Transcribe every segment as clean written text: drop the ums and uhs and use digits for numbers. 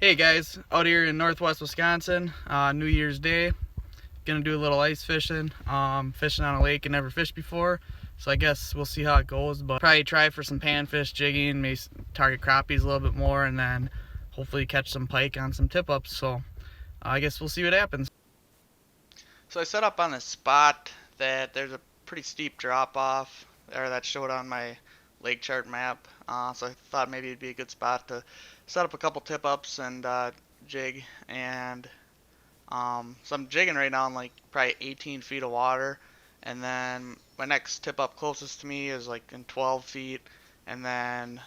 Hey guys, out here in northwest Wisconsin, New Year's Day. Gonna do a little ice fishing. Fishing on a lake I never fished before, so I guess we'll see how it goes. But probably try for some panfish, jigging, maybe target crappies a little bit more, and then hopefully catch some pike on some tip ups. So I guess we'll see what happens. So I set up on this spot that there's a pretty steep drop off, or that showed on my lake chart map. So I thought maybe it'd be a good spot to set up a couple tip ups and jig. And so I'm jigging right now in like probably 18 feet of water. And then my next tip up closest to me is like in 12 feet. And then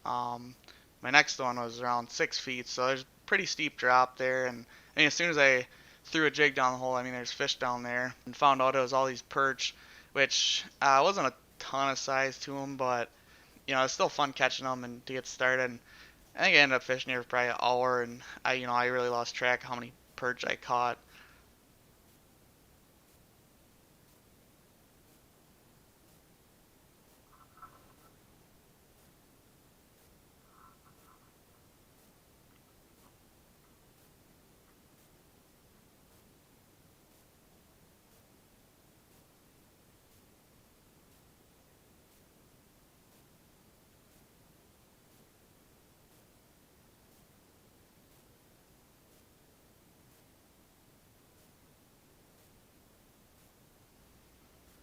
um, my next one was around 6 feet. So there's a pretty steep drop there. And I mean, as soon as I threw a jig down the hole, I mean, there's fish down there. And found out it was all these perch, which wasn't a ton of size to them, but it's still fun catching them and to get started. And I think I ended up fishing here for probably an hour, and I really lost track of how many perch I caught.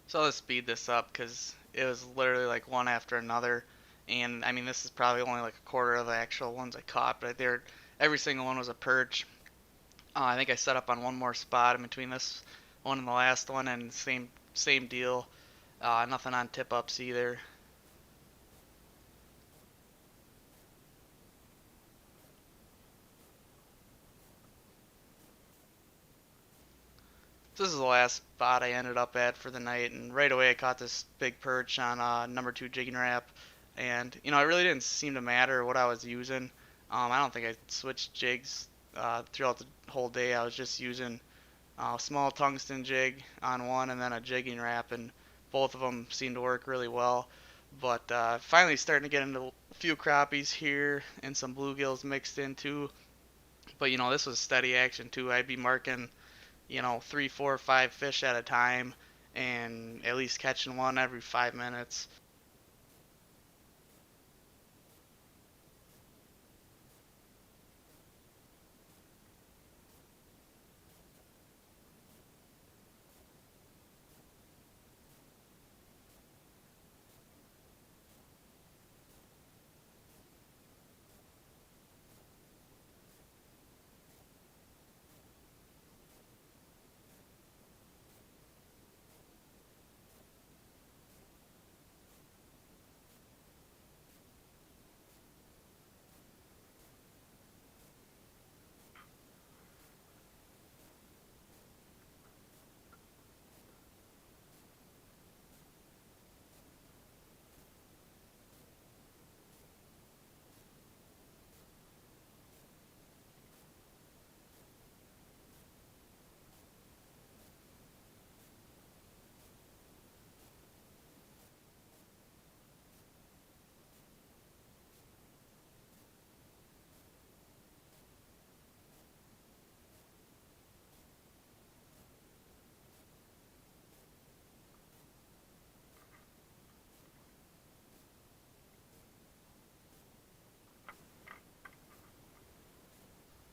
So let's speed this up because it was literally like one after another, and I mean this is probably only like a quarter of the actual ones I caught, but there every single one was a perch. I think I set up on one more spot in between this one and the last one, and same deal. Nothing on tip ups either. So this is the last spot I ended up at for the night, and right away I caught this big perch on number two jigging wrap, and it really didn't seem to matter what I was using. I don't think I switched jigs throughout the whole day. I was just using a small tungsten jig on one and then a jigging wrap, and both of them seemed to work really well. But finally starting to get into a few crappies here and some bluegills mixed in too. But this was steady action too. I'd be marking three, four, five fish at a time and at least catching one every 5 minutes.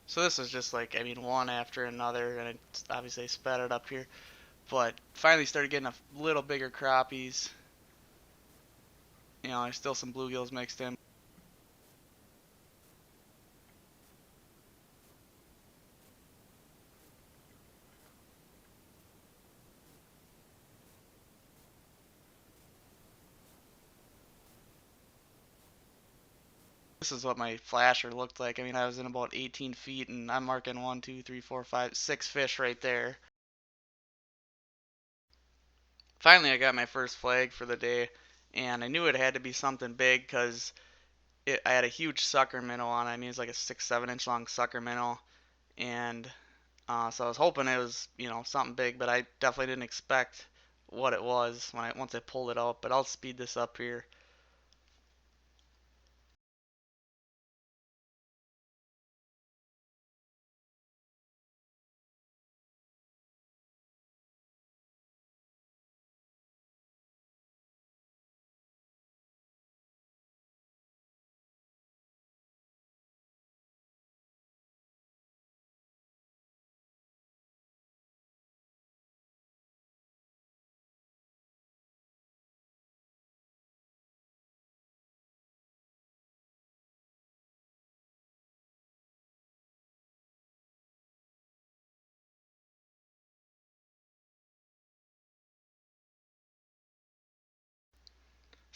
So this was just like, I mean, one after another, and it's obviously sped it up here. But finally started getting a little bigger crappies. There's still some bluegills mixed in. This is what my flasher looked like. I mean, I was in about 18 feet, and I'm marking one, two, three, four, five, six fish right there. Finally, I got my first flag for the day, and I knew it had to be something big because I had a huge sucker minnow on. I mean, it's like a 6, 7 inch long sucker minnow, and so I was hoping it was something big, but I definitely didn't expect what it was once I pulled it out. But I'll speed this up here.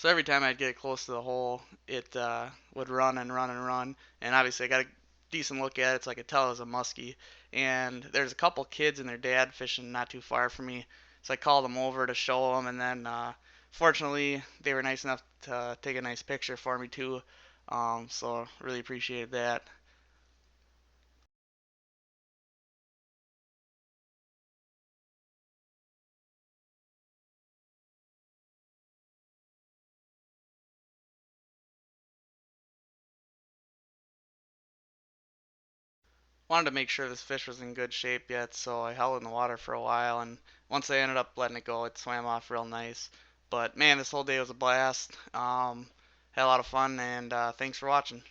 So every time I'd get close to the hole, it would run and run and run. And obviously, I got a decent look at it, so I could tell it was a muskie. And there's a couple kids and their dad fishing not too far from me, so I called them over to show them. And then, fortunately, they were nice enough to take a nice picture for me too. So really appreciated that. Wanted to make sure this fish was in good shape yet, so I held it in the water for a while. And once I ended up letting it go, it swam off real nice. But man, this whole day was a blast. Had a lot of fun, and thanks for watching.